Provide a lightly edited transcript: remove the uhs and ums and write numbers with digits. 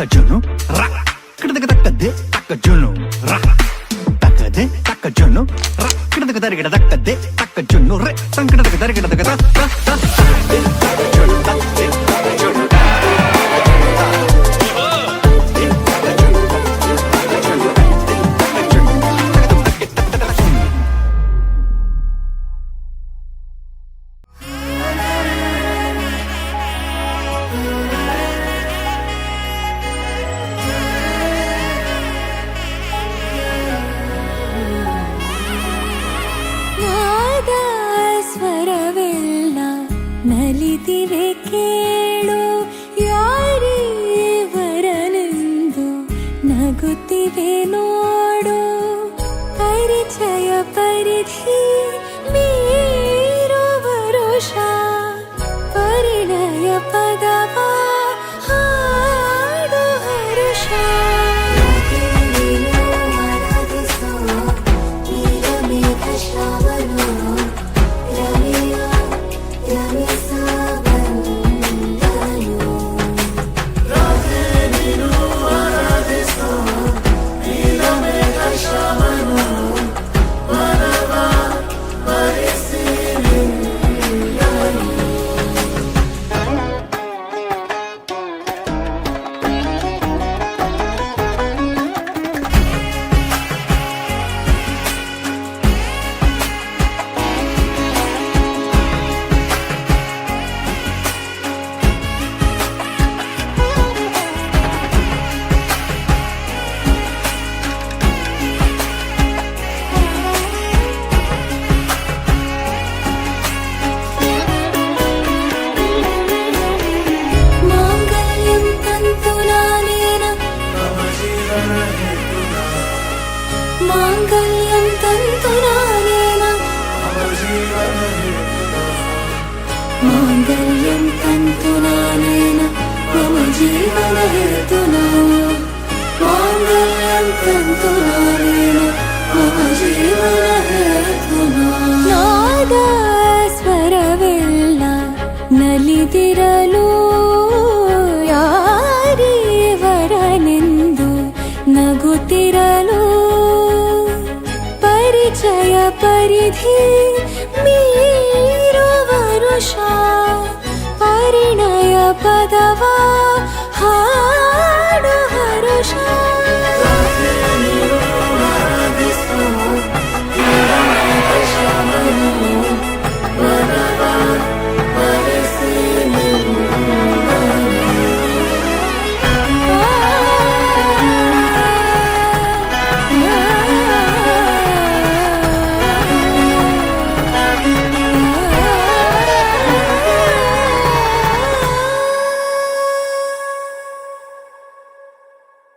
Junu, rock, taka junu, rock, taka junu, rock, taka junu, re, ನಲಿದಿವೆ ಕೇಳು ಯಾರೇ ವರನೆಂದು ನಗುತ್ತಿವೆ ನೋಡು ಪರಿಚಯ ಪರಿಧಿ ಮೀರೋ ವರುಷ ಪರಿಣಯ ಪದವ ಹಾಡು ಹರುಷ माङ्गल्यं तन्तुनानेन माङ्गल्यं तन्तुनानेन मम जीवनहेतुना माङ्गल्यं तन्तुनानेन मम जीवनहेतुना नाद स्वरವೆಲ್ಲ ನಲಿದಿರಲು ಯಾರೇ ವರನೆಂದು ನಗುತ್ತಿರಲು ಪರಿಚಯ ಪರಿಧಿ ಮೀರೋ ವರುಷ ಪರಿಣಯ ಪದವ